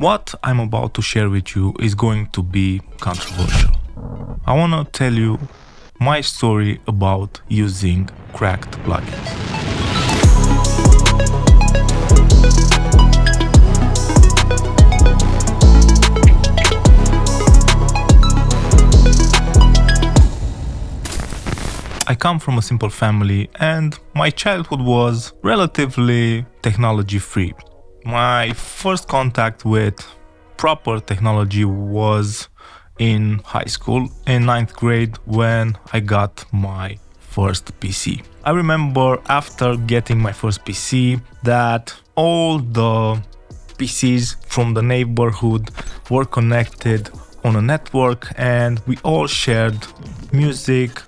What I'm about to share with you is going to be controversial. I want to tell you my story about using cracked plugins. I come from a simple family and my childhood was relatively technology free. My first contact with proper technology was in high school, in 9th grade, when I got my first PC. I remember after getting my first PC that all the PCs from the neighborhood were connected on a network and we all shared music,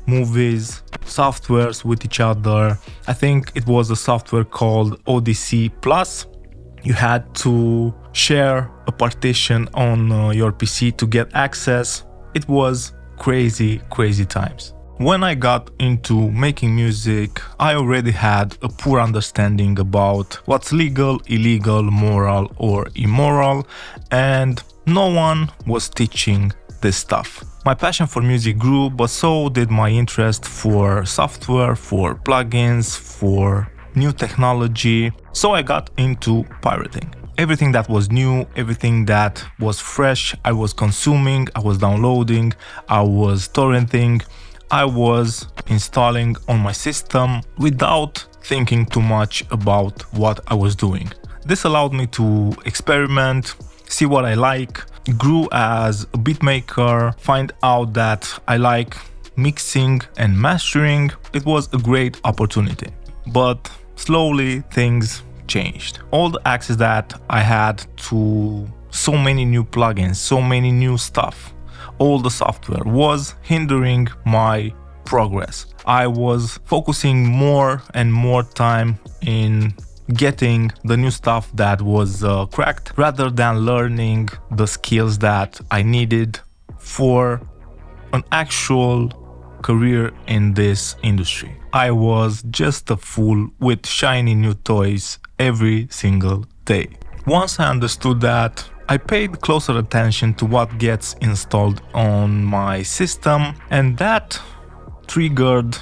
movies, softwares with each other. I think it was a software called Odyssey Plus. You had to share a partition on your PC to get access. It was crazy times. When I got into making music, I already had a poor understanding about what's legal, illegal, moral, or immoral, and no one was teaching this stuff. My passion for music grew, but so did my interest for software, for plugins, for new technology. So I got into pirating. Everything that was new, everything that was fresh, I was consuming, I was downloading, I was torrenting, I was installing on my system without thinking too much about what I was doing. This allowed me to experiment, see what I like, grew as a beatmaker, find out that I like mixing and mastering. It was a great opportunity. But slowly things changed. All the access that I had to so many new plugins, so many new stuff, all the software was hindering my progress. I was focusing more and more time in getting the new stuff that was cracked rather than learning the skills that I needed for an actual career in this industry. I was just a fool with shiny new toys every single day. Once I understood that, I paid closer attention to what gets installed on my system, and that triggered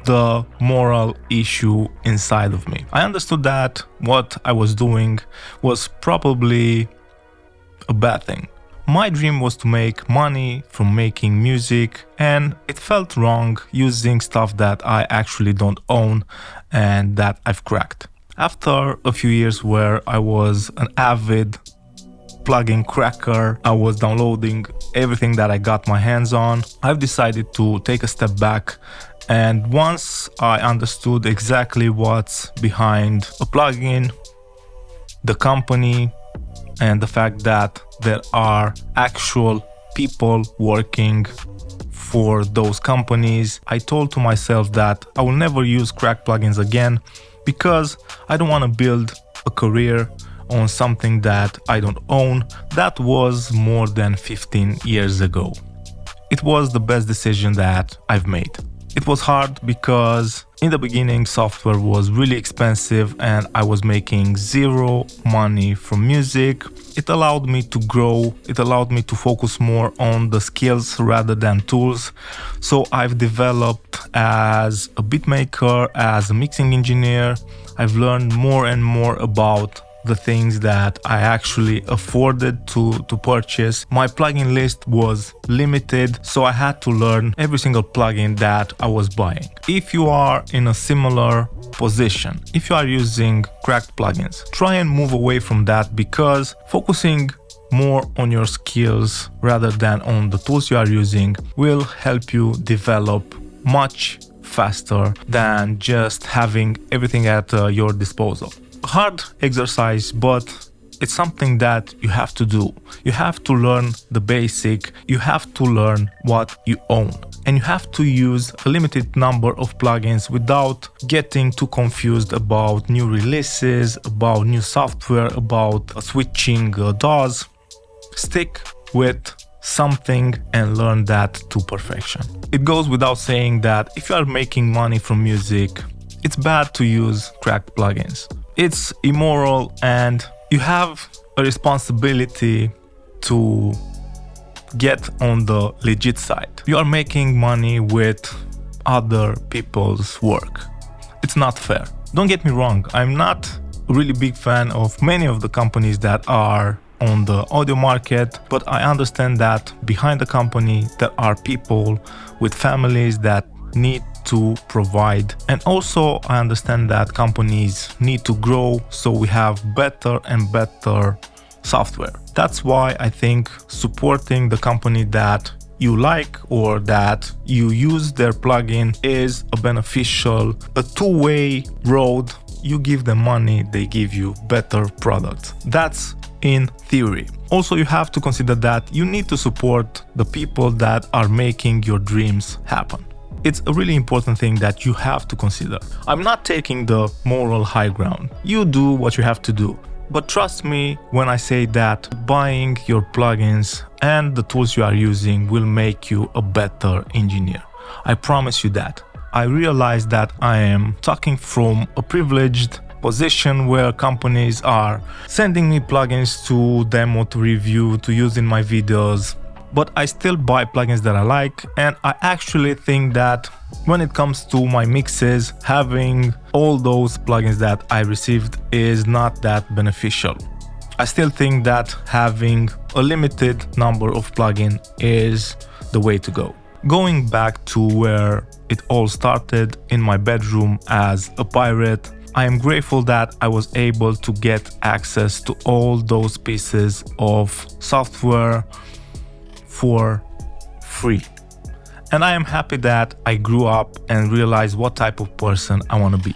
the moral issue inside of me. I understood that what I was doing was probably a bad thing. My dream was to make money from making music, and it felt wrong using stuff that I actually don't own and that I've cracked. After a few years where I was an avid plugin cracker, I was downloading everything that I got my hands on, I've decided to take a step back. And once I understood exactly what's behind a plugin, the company, and the fact that there are actual people working for those companies, I told to myself that I will never use cracked plugins again because I don't want to build a career on something that I don't own. That was more than 15 years ago. It was the best decision that I've made. It was hard because in the beginning software was really expensive and I was making zero money from music. It allowed me to grow, it allowed me to focus more on the skills rather than tools. So I've developed as a beatmaker, as a mixing engineer. I've learned more and more about the things that I actually afforded to purchase. My plugin list was limited, so I had to learn every single plugin that I was buying. If you are in a similar position, if you are using cracked plugins, try and move away from that because focusing more on your skills rather than on the tools you are using will help you develop much faster than just having everything at your disposal. Hard exercise, but it's something that you have to do. You have to learn the basic, you have to learn what you own, and you have to use a limited number of plugins without getting too confused about new releases, about new software, about switching DAWs. Stick with something and learn that to perfection. It goes without saying that if you are making money from music, it's bad to use cracked plugins. It's immoral and You have a responsibility to get on the legit side. You are making money with other people's work. It's not fair. Don't get me wrong, I'm not a really big fan of many of the companies that are on the audio market, but I understand that behind the company there are people with families that need to provide, and also I understand that companies need to grow, so we have better and better software. That's why I think supporting the company that you like or that you use their plugin is a two-way road. You give them money, they give you better products. That's in theory. Also, you have to consider that you need to support the people that are making your dreams happen. It's a really important thing that you have to consider. I'm not taking the moral high ground. You do what you have to do. But trust me when I say that buying your plugins and the tools you are using will make you a better engineer. I promise you that. I realize that I am talking from a privileged position where companies are sending me plugins to demo, to review, to use in my videos. But I still buy plugins that I like, and I actually think that when it comes to my mixes, having all those plugins that I received is not that beneficial. I still think that having a limited number of plugins is the way to go. Going back to where it all started, in my bedroom as a pirate, I am grateful that I was able to get access to all those pieces of software for free. And I am happy that I grew up and realized what type of person I want to be.